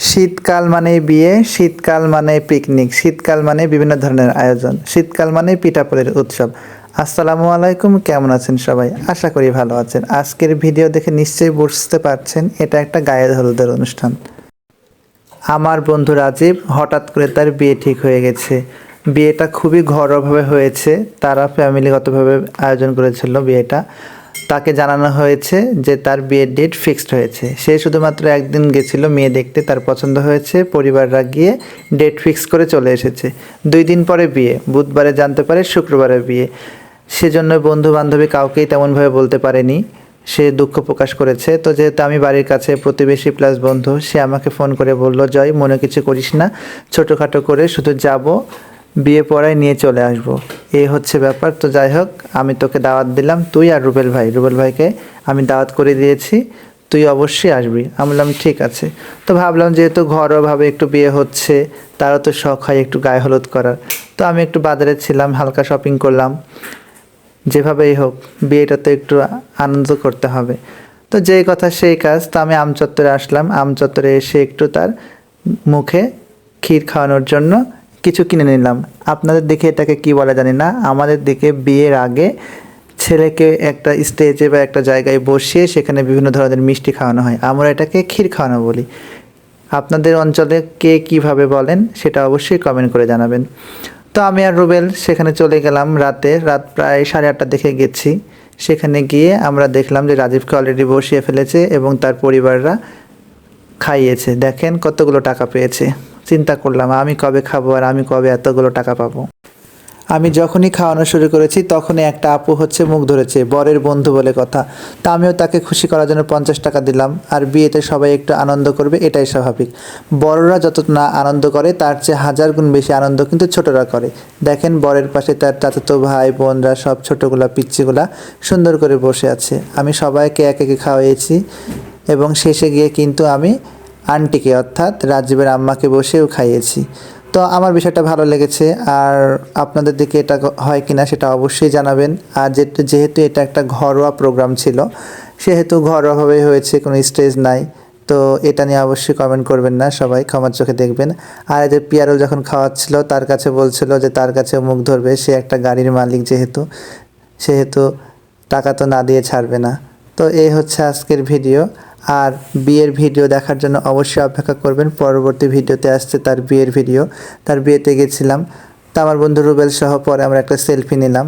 শীতকাল মানে বিয়ে, শীতকাল মানে পিকনিক, শীতকাল মানে বিভিন্ন ধরনের আয়োজন, শীতকাল মানে পিঠাপুলির উৎসব। আসসালামু আলাইকুম, কেমন আছেন সবাই? আশা করি ভালো আছেন। আজকের ভিডিও দেখে নিশ্চয়ই বুঝতে পারছেন এটা একটা গায়ে হলুদের অনুষ্ঠান। আমার বন্ধু রাজীব হঠাৎ করে তার বিয়ে ঠিক হয়ে গেছে। বিয়েটা খুবই ঘরোয়াভাবে হয়েছে, তারা ফ্যামিলিগতভাবে আয়োজন করেছিল বিয়েটা। তাকে জানানো হয়েছে যে তার বিয়ের ডেট ফিক্সড হয়েছে। সে শুধুমাত্র একদিন গেছিল মেয়ে দেখতে, তার পছন্দ হয়েছে, পরিবাররা গিয়ে ডেট ফিক্স করে চলে এসেছে। 2 দিন পরে বিয়ে, বুধবারে জানতে পারে শুক্রবারে বিয়ে। সেজন্য বন্ধু বান্ধবী কাউকেই তেমনভাবে বলতে পারেনি, সে দুঃখ প্রকাশ করেছে। তো যেহেতু আমি বাড়ির কাছে প্রতিবেশী প্লাস বন্ধু, সে আমাকে ফোন করে বলল, জয় মনে কিছু করিস না, ছোটোখাটো করে শুধু যাব, বিয়ে পড়ায় নিয়ে চলে আসব, এই হচ্ছে ব্যাপার। তো যাই হোক, আমি তোকে দাওয়াত দিলাম, তুই আর রুবেল ভাইকে আমি দাওয়াত করে দিয়েছি, তুই অবশ্যই আসবি। আমি বললাম ঠিক আছে। তো ভাবলাম যেহেতু ঘরোয়াভাবে একটু বিয়ে হচ্ছে, তারও তো শখ হয় একটু গায়ে হলুদ করার। তো আমি একটু বাজারে ছিলাম, হালকা শপিং করলাম। যেভাবেই হোক বিয়েটা তো একটু আনন্দ করতে হবে। তো যেই কথা সেই কাজ, তো আমি আমচত্বরে আসলাম। আমচত্বরে এসে একটু তার মুখে ক্ষীর খাওয়ানোর জন্য কিছু কিনে নিলাম। আপনাদের দিকে এটাকে কি বলে জানি না, আমাদের দিকে বিয়ের আগে ছেলেকে একটা স্টেজে বা একটা জায়গায় বসিয়ে সেখানে বিভিন্ন ধরনের মিষ্টি খাওয়ানো হয়, আমরা এটাকে ক্ষীর খাওয়ানো বলি। আপনাদের অঞ্চলে কে কীভাবে বলেন সেটা অবশ্যই কমেন্ট করে জানাবেন। তো আমি আর রুবেল সেখানে চলে গেলাম রাত প্রায় 8:30টার দিকে গেছি। সেখানে গিয়ে আমরা দেখলাম যে রাজীবকে অলরেডি বসিয়ে ফেলেছে এবং তার পরিবাররা খাইয়েছে। দেখেন কতগুলো টাকা পেয়েছে। চিন্তা করলাম আমি কবে খাবো আর আমি কবে এতগুলো টাকা পাবো। আমি যখনই খাওয়ানো শুরু করেছি তখনই একটা আপু মুখ ধরেছে, বরের বন্ধু বলে কথা। তা আমিও তাকে খুশি করার জন্য 50 টাকা দিলাম। আর বিয়েতে সবাই একটু আনন্দ করবে, এটাই স্বাভাবিক। বড়রা যত না আনন্দ করে তার চেয়ে 1000 গুণ বেশি আনন্দ কিন্তু ছোটরা করে। দেখেন বরের পাশে তার চাচাতো ভাই বোনরা সব ছোটোগুলা পিচ্চিগুলা সুন্দর করে বসে আছে। আমি সবাইকে এক একে খাওয়াইছি এবং শেষে গিয়ে কিন্তু আমি আন্টিকে অর্থাৎ রাজীবের আম্মাকে বসেও খাইয়েছি। তো আমার বিষয়টা ভালো লেগেছে। আর আপনাদের দিকে এটা হয় কিনা সেটা অবশ্যই জানাবেন। আর যেহেতু এটা একটা ঘরোয়া প্রোগ্রাম ছিল, সেহেতু ঘরোয়াভাবেই হয়েছে, কোনো স্টেজ নাই। তো এটা নিয়ে অবশ্যই কমেন্ট করবেন না, সবাই ক্ষমার চোখে দেখবেন। আর এদের পিয়ারল যখন খাওয়াচ্ছিল তার কাছে বলছিল যে তার কাছে মুখ ধরবে, সে একটা গাড়ির মালিক সেহেতু টাকা তো না দিয়ে ছাড়বে না। তো এই হচ্ছে আজকের ভিডিও। আর বিয়ের ভিডিও দেখার জন্য অবশ্যই অপেক্ষা করবেন, পরবর্তী ভিডিওতে আসছে তার বিয়ের ভিডিও। তার বিয়েতে গেছিলাম, তো আমার বন্ধু রুবেল সহ পরে আমরা একটা সেলফি নিলাম।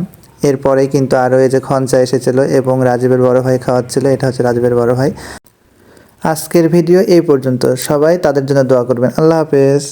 এরপরেই কিন্তু আরও এই যে খঞ্চা এসেছিলো এবং রাজীবের বড় ভাই খাওয়াচ্ছিল, এটা হচ্ছে রাজীবের বড় ভাই। আজকের ভিডিও এই পর্যন্ত, সবাই তাদের জন্য দোয়া করবেন। আল্লাহ হাফেজ।